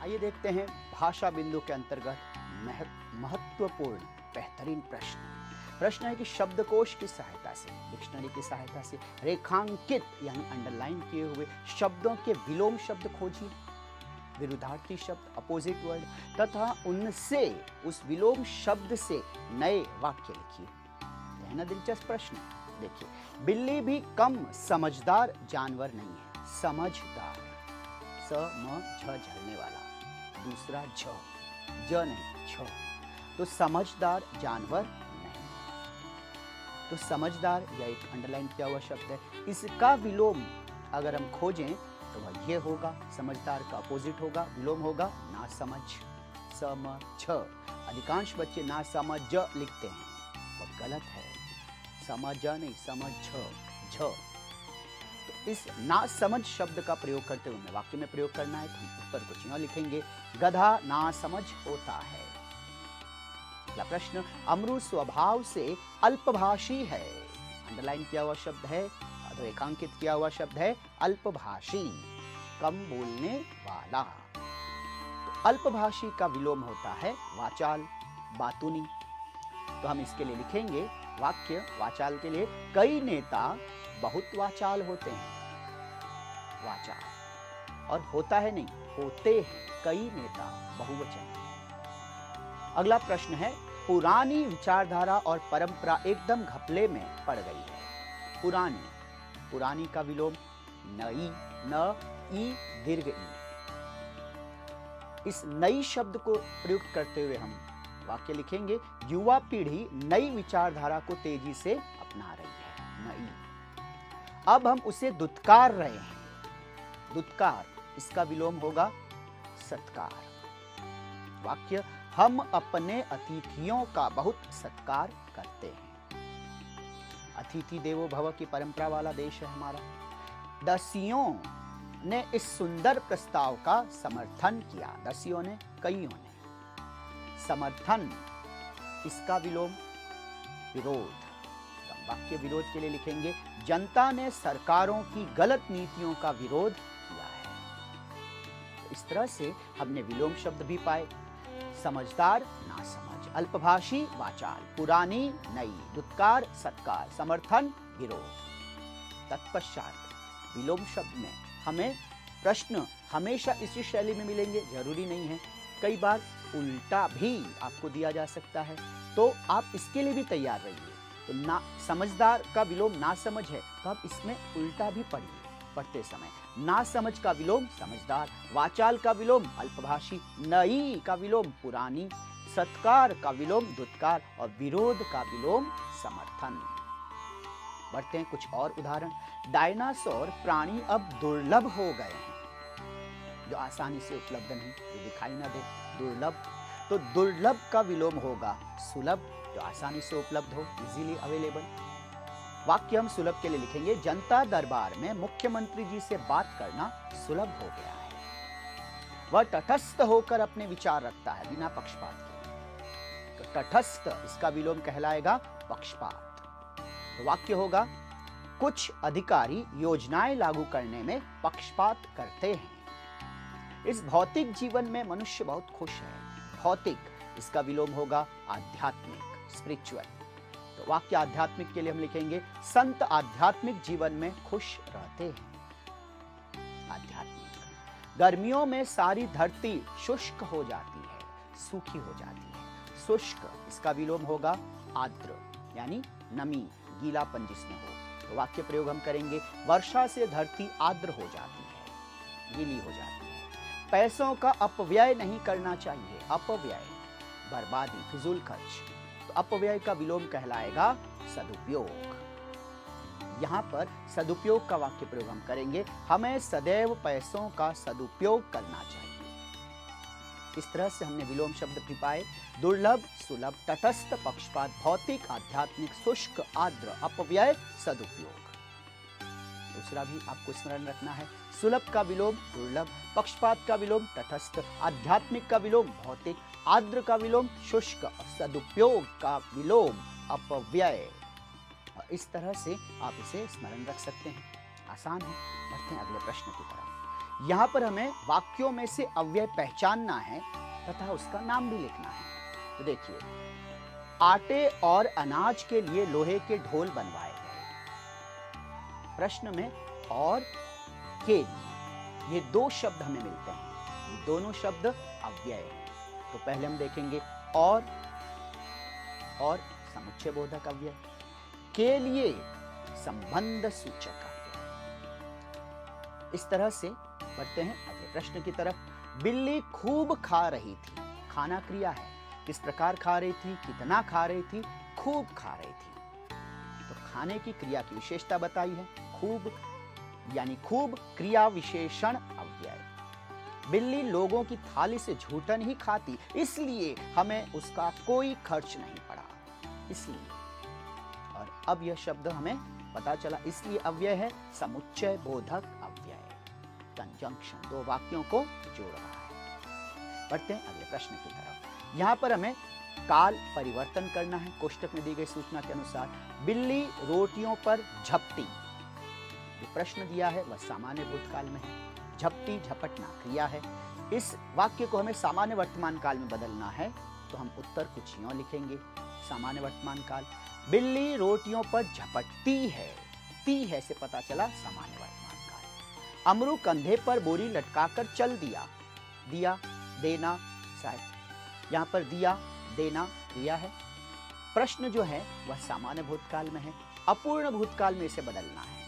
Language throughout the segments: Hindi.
आइए देखते हैं भाषा बिंदु के अंतर्गत महत्वपूर्ण बेहतरीन प्रश्न है कि शब्दकोश की सहायता से, डिक्शनरी की सहायता से रेखांकित यानी अंडरलाइन किए हुए शब्दों के विलोम शब्द खोजिए, विरुद्धार्थी शब्द अपोजिट वर्ड, तथा उनसे उस विलोम शब्द से नए वाक्य लिखिए। है ना दिलचस्प प्रश्न। देखिए, बिल्ली भी कम समझदार जानवर नहीं है। समझदार, स म झ झलने वाला, दूसरा ज नहीं छ, तो समझदार जानवर नहीं। तो समझदार यह एक अंडरलाइन किया हुआ शब्द है। इसका विलोम अगर हम खोजें तो वह ये होगा, समझदार का अपोजिट होगा, विलोम होगा ना समझ, समझ। अधिकांश बच्चे ना समझ लिखते हैं, वह गलत है। समझ नहीं, समझ झ। तो इस ना समझ शब्द का प्रयोग करते हुए वाक्य में प्रयोग करना है, तो हम उत्तर कुछ यूं लिखेंगे, गधा ना समझ होता है। अगला प्रश्न, अमरू स्वभाव से अल्पभाषी है। अंडरलाइन किया हुआ शब्द है, रेखांकित किया हुआ शब्द है अल्पभाषी, कम बोलने वाला। तो अल्पभाषी का विलोम होता है वाचाल, बातूनी। तो हम इसके लिए लिखेंगे वाक्य वाचाल के लिए, कई नेता बहुत वाचाल होते हैं। वाचाल और होता है नहीं, होते हैं कई नेता, बहुवचन। अगला प्रश्न है, पुरानी विचारधारा और परंपरा एकदम घपले में पड़ गई है। पुरानी का विलोम नई, न ई दीर्घ ई। इस नई शब्द को प्रयुक्त करते हुए हम वाक्य लिखेंगे, युवा पीढ़ी नई विचारधारा को तेजी से अपना रही है। नई, अब हम उसे दुत्कार रहे हैं। दुत्कार, इसका विलोम होगा सत्कार। वाक्य, हम अपने अतिथियों का बहुत सत्कार करते हैं। अतिथि देवो भव की परंपरा वाला देश है हमारा। दसियों ने इस सुंदर प्रस्ताव का समर्थन किया। दसियों ने, कईयों ने। समर्थन, इसका विलोम विरोध। वाक्य विरोध के लिए लिखेंगे, जनता ने सरकारों की गलत नीतियों का विरोध किया है। तो इस तरह से हमने विलोम शब्द भी पाए, समझदार ना समझ, अल्पभाषी वाचाल, पुरानी नई, दुत्कार सत्कार, समर्थन विरोध। तत्पश्चात विलोम शब्द में हमें प्रश्न हमेशा इसी शैली में मिलेंगे, जरूरी नहीं है। कई बार उल्टा भी आपको दिया जा सकता है, तो आप इसके लिए भी तैयार रहिए। तो ना समझदार का विलोम ना समझ है, तो आप इसमें उल्टा भी पढ़िए पढ़ते समय। ना समझ का विलोम समझदार, वाचाल का विलोम अल्पभाषी, नई का विलोम पुरानी, सत्कार का विलोम दुत्कार और विरोध का विलोम समर्थन। बढ़ते हैं कुछ और उदाहरण। डायनासोर प्राणी अब दुर्लभ हो गए हैं, जो आसानी से उपलब्ध नहीं, जो दिखाई ना दे, दुर्लभ। तो दुर्लभ का विलोम होगा सुलभ, जो आसानी से उपलब्ध हो, इजीली अवेलेबल। वाक्य हम सुलभ के लिए लिखेंगे, जनता दरबार में मुख्यमंत्री जी से बात करना सुलभ हो गया है। वह तटस्थ होकर अपने विचार रखता है, बिना पक्षपात के। तो तटस्थ, इसका विलोम कहलाएगा पक्षपात। तो वाक्य होगा, कुछ अधिकारी योजनाएं लागू करने में पक्षपात करते हैं। इस भौतिक जीवन में मनुष्य बहुत खुश है। भौतिक, इसका विलोम होगा आध्यात्मिक, स्पिरिचुअल। तो वाक्य आध्यात्मिक के लिए हम लिखेंगे, संत आध्यात्मिक जीवन में खुश रहते हैं। आध्यात्मिक। गर्मियों में सारी धरती शुष्क हो जाती है, सूखी हो जाती है। शुष्क, इसका विलोम होगा आर्द्र, यानी नमी, गीलापन जिसमें हो। तो वाक्य प्रयोग हम करेंगे, वर्षा से धरती आर्द्र हो जाती है, गीली हो जाती है। पैसों का अपव्यय नहीं करना चाहिए। अपव्यय, बर्बादी, फिजूल खर्च। तो अपव्यय का विलोम कहलाएगा सदुपयोग। यहां पर सदुपयोग का वाक्य प्रयोग हम करेंगे, हमें सदैव पैसों का सदुपयोग करना चाहिए। इस तरह से हमने विलोम शब्द भी पाए, दुर्लभ, सुलभ, तटस्थ, पक्षपात, भौतिक, आध्यात्मिक, शुष्क, आर्द्र, अपव्यय, सदुपयोग। दूसरा भी आपको स्मरण रखना है, सुलभ का विलोम दुर्लभ, पक्षपात का विलोम तटस्थ, आध्यात्मिक का विलोम भौतिक, आर्द्र का विलोम शुष्क, सदुपयोग का विलोम अपव्यय। और इस तरह से आप इसे स्मरण रख सकते हैं, आसान है। बढ़ते हैं अगले प्रश्न की तरफ। यहाँ पर हमें वाक्यों में से अव्यय पहचानना है तथा उसका नाम भी लिखना है। तो देखिए, आटे और अनाज के लिए लोहे के ढोल बनवाए गए। प्रश्न में और के लिए ये दो शब्द हमें मिलते हैं, ये दोनों शब्द अव्यय हैं। तो पहले हम देखेंगे और समुच्चय बोधक अव्यय, के लिए संबंध सूचक अव्यय। इस तरह से बढ़ते हैं अगले प्रश्न की तरफ। बिल्ली खूब खा रही थी, खाना क्रिया है, किस प्रकार खा रही थी, कितना खा रही थी, खूब खा रही थी। तो खाने की क्रिया की विशेषता बताई है, खूब यानी खूब क्रिया विशेषण अव्यय। बिल्ली लोगों की थाली से झूठन ही खाती, इसलिए हमें उसका कोई खर्च नहीं पड़ा, इसलिए। और अब यह शब्द हमें पता चला, इसलिए अव्यय है समुच्चय बोधक अव्यय, कंजंक्शन, दो वाक्यों को जोड़ रहा है। बढ़ते हैं अगले प्रश्न की तरफ। यहां पर हमें काल परिवर्तन करना है। कोष्टक में दी गई सूचना के अनुसार बिल्ली रोटियों पर झपटी, जो प्रश्न दिया है वह सामान्य भूतकाल में है। झपटी झपटना क्रिया है। इस वाक्य को हमें सामान्य वर्तमान काल में बदलना है, तो हम उत्तर कुछ यूं लिखेंगे। सामान्य वर्तमान काल, बिल्ली रोटियों पर झपटती है, ती है से पता चला सामान्य वर्तमान काल। अमरू कंधे पर बोरी लटकाकर चल दिया, दिया देना, शायद यहाँ पर दिया देना क्रिया है। प्रश्न जो है वह सामान्य भूतकाल में है, अपूर्ण भूतकाल में इसे बदलना है,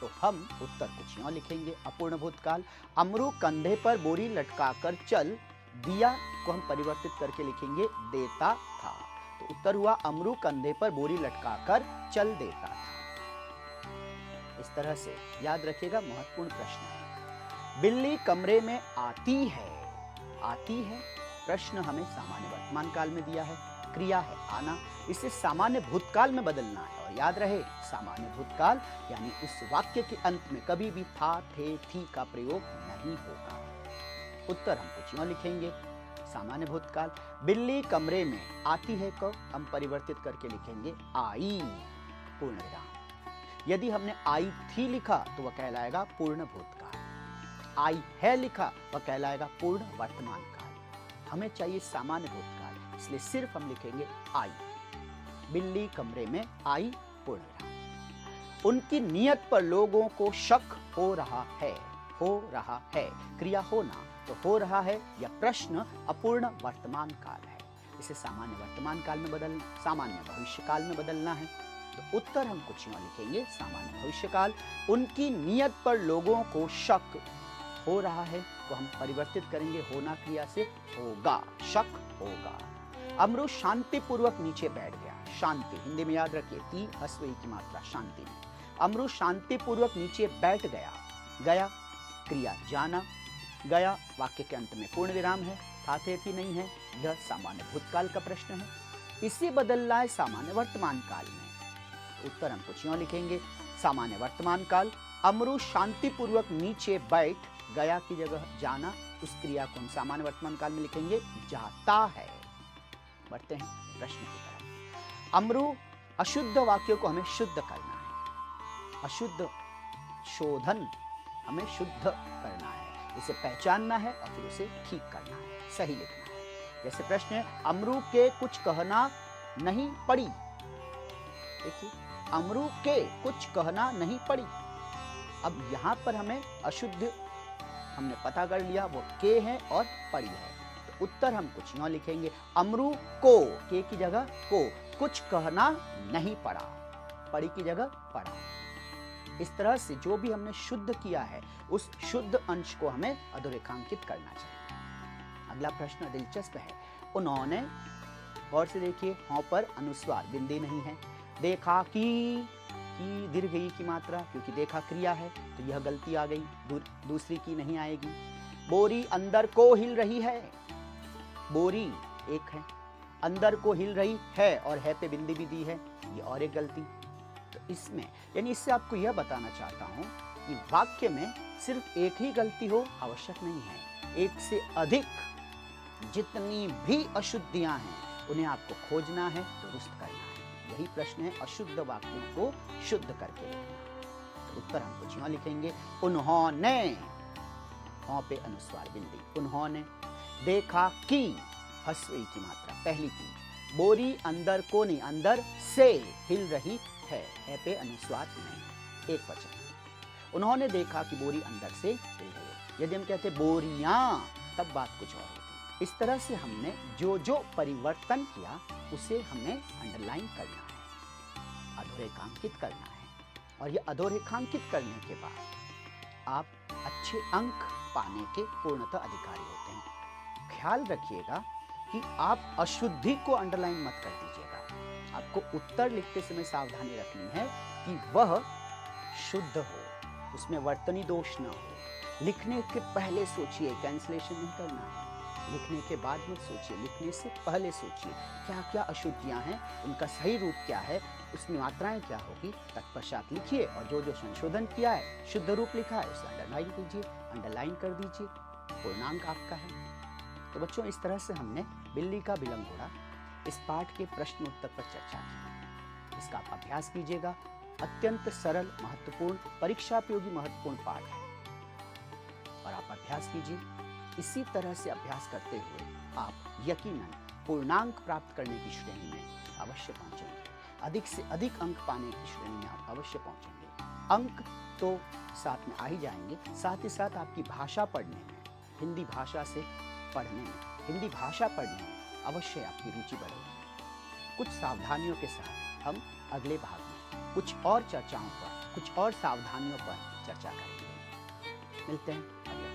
तो हम उत्तर कुछ यूं लिखेंगे। अपूर्ण भूतकाल, अमरू कंधे पर बोरी लटकाकर चल दिया को हम परिवर्तित करके लिखेंगे देता था, तो उत्तर हुआ अमरू कंधे पर बोरी लटकाकर चल देता था। इस तरह से याद रखिएगा, महत्वपूर्ण प्रश्न है। बिल्ली कमरे में आती है, आती है प्रश्न हमें सामान्य वर्तमान काल में दिया है, क्रिया है आना, इसे सामान्य भूतकाल में बदलना है। और याद रहे, सामान्य भूतकाल यानी उस वाक्य के अंत में कभी भी था, थे, थी का प्रयोग नहीं होगा। उत्तर हम कुछ यूं लिखेंगे। सामान्य भूतकाल, बिल्ली कमरे में आती है को हम परिवर्तित करके लिखेंगे आई, पूर्ण विराम। यदि हमने आई थी लिखा तो वह कहलाएगा पूर्ण भूतकाल, आई है लिखा वह कहलाएगा पूर्ण वर्तमान काल। हमें चाहिए सामान्य भूतकाल, इसलिए सिर्फ हम लिखेंगे आई। बिल्ली कमरे में आई, पूर्ण विराम। उनकी नियत पर लोगों को शक हो रहा है, हो रहा है क्रिया होना, तो हो रहा है यह प्रश्न अपूर्ण वर्तमान काल है, इसे सामान्य वर्तमान काल में बदलना, सामान्य भविष्य काल में बदलना है। तो उत्तर हम कुछ यूं लिखेंगे, सामान्य भविष्य काल। उनकी नियत पर लोगों को शक हो रहा है को हम परिवर्तित करेंगे होना क्रिया से, होगा, शक होगा। अमरू शांतिपूर्वक नीचे बैठ गया, शांति हिंदी में याद रखिए, ती हस्व की मात्रा शांति में। अमरू शांतिपूर्वक नीचे बैठ गया, गया क्रिया जाना, गया वाक्य के अंत में पूर्ण विराम है, था थे थी नहीं है, यह सामान्य भूतकाल का प्रश्न है, इसे बदलना है सामान्य वर्तमान काल में। उत्तर हम कुछ यूं लिखेंगे, सामान्य वर्तमान काल, अमरू शांतिपूर्वक नीचे बैठ गया की जगह जाना, उस क्रिया को हम सामान्य वर्तमान काल में लिखेंगे जाता है। बढ़ते हैं प्रश्न की तरफ। अमरू अशुद्ध वाक्यों को हमें शुद्ध करना है, अशुद्ध शोधन हमें शुद्ध करना है, इसे पहचानना है और फिर उसे ठीक करना है, सही लिखना है। जैसे प्रश्न है, अमरू के कुछ कहना नहीं पड़ी, देखिए अमरू के कुछ कहना नहीं पड़ी। अब यहां पर हमें अशुद्ध हमने पता कर लिया, वो के है और पड़ी है, तो उत्तर हम कुछ यूं लिखेंगे, अमरू को, के की जगह को, कुछ कहना नहीं पड़ा, पड़ी की जगह पड़ा। इस तरह से जो भी हमने शुद्ध किया है उस शुद्ध अंश को हमें अधोरेखांकित करना चाहिए। अगला प्रश्न दिलचस्प है, उन्होंने, गौर से देखिए, हों पर अनुस्वार, बिंदी नहीं है, देखा कि दीर्घ ई की मात्रा, क्योंकि देखा क्रिया है तो यह गलती आ गई, दूसरी की नहीं आएगी। बोरी अंदर को हिल रही है, बोरी एक है, अंदर को हिल रही है और है पे बिंदी भी दी है, ये और एक गलती। तो इसमें यानी इससे आपको यह बताना चाहता हूं कि वाक्य में सिर्फ एक ही गलती हो आवश्यक नहीं है, एक से अधिक जितनी भी अशुद्धियां हैं उन्हें आपको खोजना है, दुरुस्त करना है। यही प्रश्न है, अशुद्ध वाक्यों को शुद्ध करके लिखना। तो उत्तर हम कुछ यूं लिखेंगे, उन्होंने औ पे अनुस्वार बिंदी। उन्होंने देखा कि, हस्व ई की मात्रा पहली की, बोरी अंदर को नहीं, अंदर से हिल रही है पे अनुस्वार नहीं, एक वचन। उन्होंने देखा कि बोरी अंदर से हिल रही है। यदि हम कहते बोरियां, तब बात कुछ और होती। इस तरह से हमने जो जो परिवर्तन किया उसे हमें अंडरलाइन करना है, अधोरेखांकित करना है, और ये अधोरेखांकित करने के बाद आप अच्छे अंक पाने के पूर्णतः अधिकारी होते हैं। ख्याल रखिएगा कि आप अशुद्धि को अंडरलाइन मत कर दीजिएगा। आपको उत्तर लिखते समय सावधानी रखनी है कि वह शुद्ध हो, उसमें वर्तनी दोष न हो। लिखने के पहले सोचिए, कैंसलेशन नहीं करना है। लिखने के बाद मत सोचिए, लिखने से पहले सोचिए क्या क्या अशुद्धियां हैं, उनका सही रूप क्या है, उसमें मात्राएं क्या होगी, तत्पश्चात लिखिए। और जो जो संशोधन किया है, शुद्ध रूप लिखा है, उसे अंडरलाइन कीजिए, अंडरलाइन कर दीजिए, पूर्णांक आपका है। तो बच्चों, इस तरह से हमने बिल्ली का बिलम घोड़ा इस पाठ के प्रश्न उत्तर पर चर्चा की। इसका आप अभ्यास कीजिएगा। अत्यंत सरल, महत्वपूर्ण, परीक्षापयोगी महत्वपूर्ण पाठ है, और आप अभ्यास कीजिए। इसी तरह से अभ्यास करते हुए आप यकीनन पूर्णांक प्राप्त करने की श्रेणी में अवश्य पहुंचेंगे। अधिक से अधिक अंक पाने की श्रेणी में आप अवश्य पहुंचेंगे। अंक तो साथ में आ ही जाएंगे, साथ ही साथ आपकी भाषा पढ़ने में, हिंदी भाषा से पढ़ने में, हिंदी भाषा पढ़ने में अवश्य आपकी रुचि बढ़ेगी। कुछ सावधानियों के साथ हम अगले भाग में कुछ और चर्चाओं पर, कुछ और सावधानियों पर चर्चा करेंगे। मिलते हैं अगले